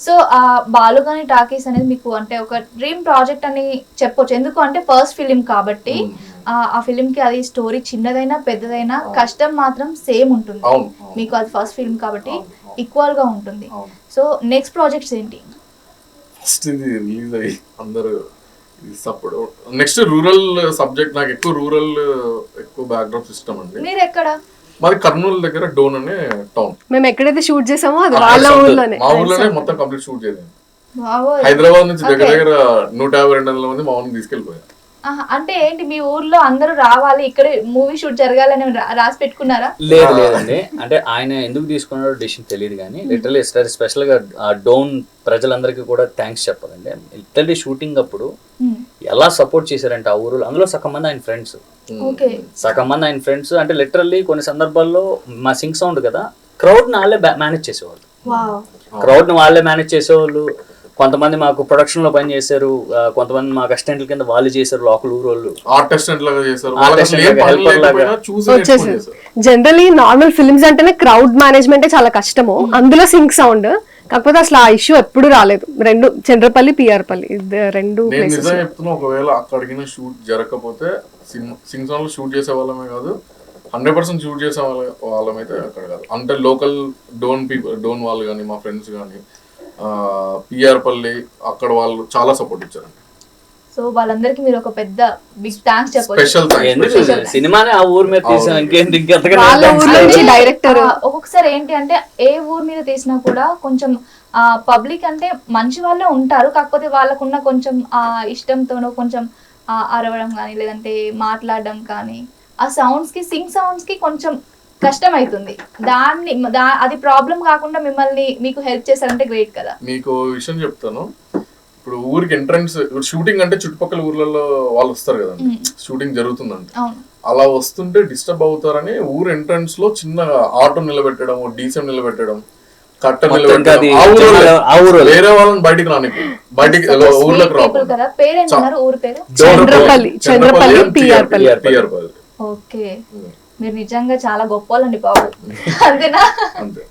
So ఆ బాలుగాని talkies అనేది మీకు అంటే ఒక డ్రీమ్ ప్రాజెక్ట్ అని చెప్పొచ్చు. ఎందుకు అంటే ఫస్ట్ ఫిలిం కాబట్టి ఆ ఫిలిం కి అది స్టోరీ చిన్నదైనా పెద్దదైనా కష్టం మాత్రం సేమ్ ఉంటుంది. మీకు అది ఫస్ట్ ఫిలిం కాబట్టి ఈక్వల్ గా ఉంటుంది. సో నెక్స్ట్ ప్రాజెక్ట్స్ ఏంటి? ఫస్ట్ ఇది రిలీజ్ అయ్యి అందరూ సపోర్ట్. నెక్స్ట్ రూరల్ సబ్జెక్ట్, నాకు ఎక్కువ బ్యాక్గ్రౌండ్ సిస్టమ్ అండి. మీరు ఎక్కడ? మాది కర్నూలు దగ్గర డోన్ అనే టౌన్. మేము ఎక్కడైతే షూట్ చేసామో అది వాళ్ళ ఊర్లోనే. మా ఊర్లోనే మొత్తం కంప్లీట్ షూట్ చేసాం. హైదరాబాద్ నుంచి దగ్గర 150-200 మంది మా ఊరిని తీసుకెళ్లిపోయారు. అంటే ఏంటి మీ ఊర్లో అందరూ రావాలి, ఇక్కడ మూవీ షూట్ జరగాలని రాసి పెట్టుకున్నారా? లేదండి, అంటే ఆయన ఎందుకు తీసుకున్నారో డిసిషన్ తెలియదు కానీ లిటరలీ స్పెషల్ గా డౌన్ ప్రజలందరికీ కూడా థ్యాంక్స్ చెప్పాలండి. లిటరలీ షూటింగ్ అప్పుడు ఎలా సపోర్ట్ చేశారంటే ఆ ఊరు, అందులో సగం మంది ఆయన ఫ్రెండ్స్, అంటే లిటరల్లీ కొన్ని సందర్భాల్లో మా సింగ్ సౌండ్ కదా, క్రౌడ్ ని వాళ్ళే మేనేజ్ చేసేవాళ్ళు. కొంతమంది మాకు ప్రొడక్షన్ లో పని చేశారు, కొంతమంది మాకు అసిస్టెంట్ల కింద వాళ్ళు చేశారు, లోకల్ ఊరోళ్ళు జనరలీ నార్మల్ ఫిల్మ్స్ అంటేనే క్రౌడ్ మేనేజ్మెంట్ చాలా కష్టము, అందులో సింక్ సౌండ్. కాకపోతే అసలు ఆ ఇష్యూ ఎప్పుడు రాలేదు. రెండు చంద్రపల్లి, పిఆర్పల్లి రెండు చెప్తున్నా. ఒకవేళ అక్కడికి షూట్ జరగకపోతే సింగ్ సౌండ్ లో షూట్ చేసే వాళ్ళమే కాదు, 100% షూట్ చేసే వాళ్ళమైతే అక్కడ కాదు. అంటే లోకల్ డోన్ వాళ్ళు కానీ, మా ఫ్రెండ్స్ కానీ, పిఆర్పల్లి అక్కడ వాళ్ళు చాలా సపోర్ట్ ఇచ్చారండి. సో వాళ్ళందరికీ మీరు ఒక పెద్ద బిగ్ థాంక్స్ చెప్పొచ్చు. సినిమానే ఆ ఊరు మీద తీసాం, డైరెక్టర్. ఒక్కొక్కసారి ఏంటి అంటే ఏ ఊరు మీద తీసినా కూడా కొంచెం పబ్లిక్ అంటే మంచి వాళ్ళే ఉంటారు, కాకపోతే వాళ్ళకున్న కొంచెం ఇష్టంతోనో కొంచెం అరవడం కానీ లేదంటే మాట్లాడడం కానీ ఆ సౌండ్స్ కి సింగ్ సౌండ్స్ కి కొంచెం కష్టం అవుతుంది. అది ప్రాబ్లం కాకుండా మీకు హెల్ప్ చేశారంటే గ్రేట్ కదా. మీకు విషయం చెప్తాను. ఇప్పుడు ఊరికి ఎంట్రన్స్ షూటింగ్ అంటే చుట్టుపక్కల ఊర్లలో వాళ్ళు వస్తారు కదండి, షూటింగ్ జరుగుతుందంటే అలా వస్తుంటే డిస్టర్బ్ అవుతారని ఊరు ఎంట్రన్స్ లో చిన్న ఆటో నిలబెట్టడం, డీసెం నిలబెట్టడం, కట్ట నిలబెట్టడం, వేరే వాళ్ళని బయటికి ఊర్లోకి ఓకే, మీరు నిజంగా చాలా గొప్ప వాళ్ళండి బాబు. అంతేనా? అంతే.